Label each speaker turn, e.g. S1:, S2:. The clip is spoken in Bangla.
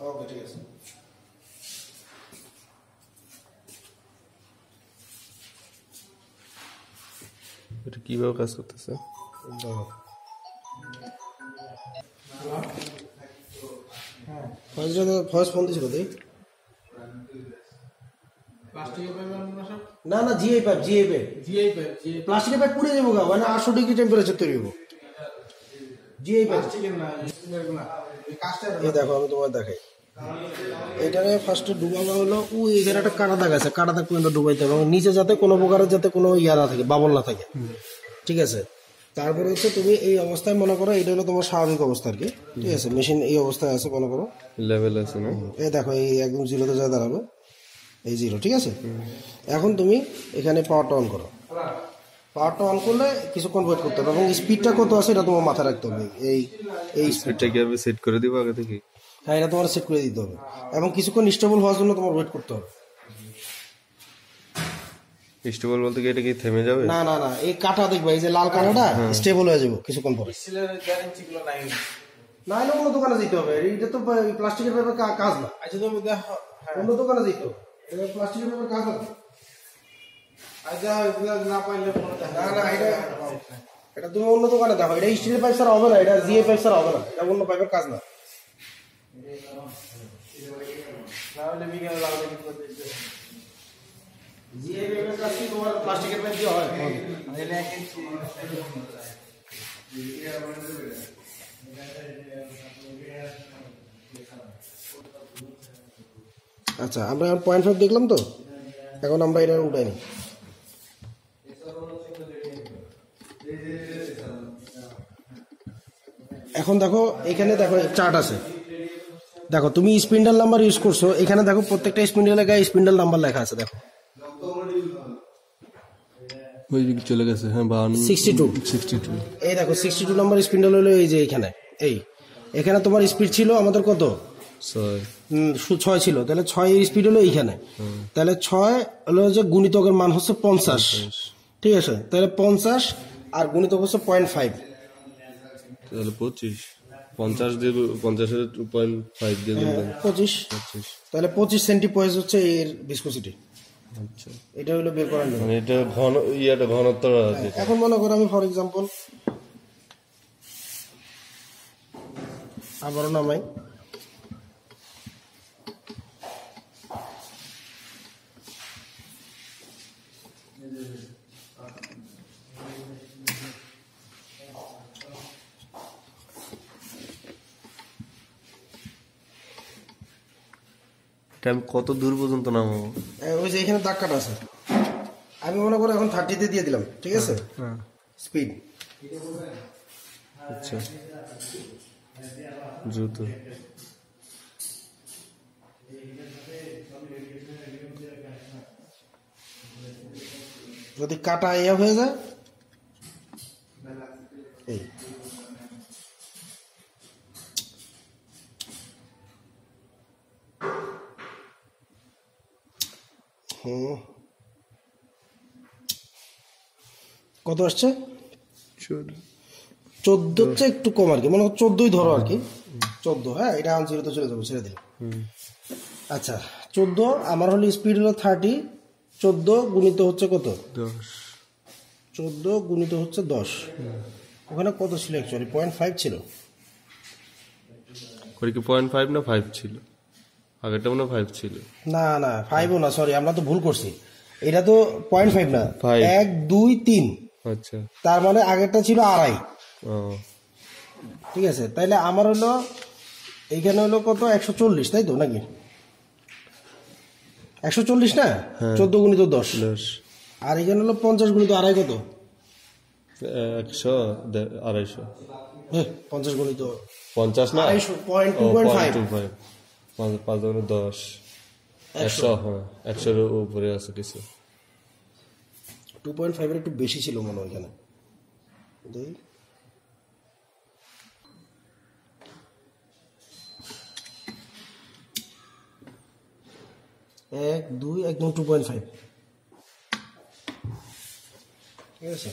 S1: ওকে, ঠিক আছে।
S2: এটা কিভাবে কাজ করতেছে?
S1: ফার্স্ট ফোন দিছিল তাই? না না, জিআই পাইপ, প্লাস্টিকের পাইপ পুড়ে যাবো গা, মানে 800 ডিগ্রি টেম্পারেচার তৈরি হবো। জিআই পাইপ এই দেখো, আমি তোমার দেখাই। এটারে ফার্স্টে ডুবানো হলো, এখানে একটা কাটা দাগ আছে, কাটা দাগ পর্যন্ত ডুবাইতে হবে, এবং নিচে যাতে কোনো প্রকারের যাতে কোনো ইয়া না থাকে, বাবল না থাকে, ঠিক আছে। তারপরে হচ্ছে তুমি এই অবস্থায় মনে করো, এটা হলো তোমার স্বাভাবিক অবস্থা আর কি, ঠিক আছে। মেশিন এই অবস্থায় আছে, মনে করো
S2: লেভেল আছে না?
S1: এই দেখো, এই একদম জিরোতে যা দাঁড়াবে, এই জিরো, ঠিক আছে। এখন তুমি এখানে পাওয়ারটা অন করো। পাওয়ারটা অন করলে কিছুক্ষণ ওয়েট করতে হবে, এবং স্পিডটা কত আছে এটা তোমার মাথায় রাখতে হবে। এই
S2: স্পিডটা কি আমি সেট করে দিব আগে থেকে?
S1: হ্যাঁ, এটা তোমার সেট করে দিতে হবে, এবং কিছুক্ষণ স্টেবল হওয়ার জন্য তোমার ওয়েট করতে হবে।
S2: স্টেবল বলতে কি এটা কি থেমে যাবে?
S1: না না না, এই কাটা দেখবা, এই যে লাল কাটাটা স্টেবল হয়ে যাবে কিছুক্ষণ পরে। না হলে অন্য দোকানে যেতে হবে, এটা তো প্লাস্টিকের পেপার কাজ না।
S3: আচ্ছা তুমি দেখো,
S1: অন্য দোকানে যেতে হবে, এটা প্লাস্টিকের পেপার কাজ আছে।
S3: আচ্ছা না পাইলে
S1: না না, এটা তুমি অন্য দোকানে দেখো, এটা স্টিলের পাইপ ছাড়া হবে না, এটা জিআই পাইপ ছাড়া হবে না, এটা অন্য পাইপের কাজ না। জিআই পাইপের কাজ কি তোমার প্লাস্টিকের পাইপ দিয়ে হয়? আচ্ছা, আমরা 0.5 দেখলাম তো, এখন আমরা এটা উঠাই নি। এখন দেখো, এখানে দেখো চার্ট আছে, দেখো তুমি স্পিন্ডেল নাম্বার ইউজ করছো, এখানে দেখো প্রত্যেকটা স্পিন্ডেলের গায়ে স্পিন্ডেল নাম্বার লেখা আছে, দেখো
S2: ওই দিকে চলে গেছে। হ্যাঁ,
S1: 62। এই দেখো 62 নাম্বার স্পিন্ডেল হলো এই যে এখানে, এখানে তোমার স্পিড ছিল আমাদের কত? 6 ছিল, তাহলে 6 স্পিড হলো এইখানে, তাহলে 6 হলো যে গুণিতকের মান হচ্ছে 50, ঠিক আছে। তাহলে 50 আর গুণিতক হচ্ছে 0.5,
S2: তাহলে 25। 50 দিয়ে 50.5 দিয়ে
S1: 25। তাহলে 25 সেন্টিপয়েজ হচ্ছে এর ভিসকোসিটি।
S2: আচ্ছা,
S1: এটা হলো বের করার জন্য,
S2: মানে এটা ঘনত্ব আছে।
S1: এখন মনে করো আমি ফর এক্সাম্পল আবারও নামাই,
S2: এটা আমি কত দূর পর্যন্ত নামাবো?
S1: ওই যে এখানে দাগ কাটা আছে, আমি মনে করো এখন 30-তে দিয়ে দিলাম, ঠিক আছে, স্পিড।
S2: আচ্ছা, দ্রুত।
S1: যদি কাটা ইয়া হয়ে যায়, এই কত আসছে? 14 একটু কম আর কি, মনে করো 14ই ধরো আর কি, 14। হ্যাঁ, এটা আমি জিরোতে চলে যাবো, ছেড়ে দিলাম। আচ্ছা, 14 আমার হলো স্পিড হলো 30, 14 গুণিত হচ্ছে কত?
S2: 10।
S1: 14 গুণিত হচ্ছে 10। ওখানে কত ছিল অ্যাকচুয়ালি? 0.5 ছিল।
S2: ওর কি 0.5 না 5 ছিল? আগেরটা মনে হয় 5 ছিল।
S1: না না, 5ও না, সরি, আমরা তো ভুল করছি। এটা তো 0.5 না, 1 2 3।
S2: আচ্ছা,
S1: তার মানে আগেরটা ছিল 2.5,
S2: ও
S1: ঠিক আছে। তাইলে আমার হলো এইখানে হলো কত? 140, তাই তো নাকি? 140 না, 14 গুণিত 10। আর এখানে হলো 50 গুণিত 2.5 কত?
S2: 100 250।
S1: 50 গুণিত
S2: 50 না,
S1: 2.5।
S2: 5 গুণে 10, 100। হ্যাঁ, 100 এর উপরে আছে কিছু।
S1: 2.5 এর একটু বেশি ছিল মনে হয় এখানে। 1 2 একদম 2.5, ঠিক আছে।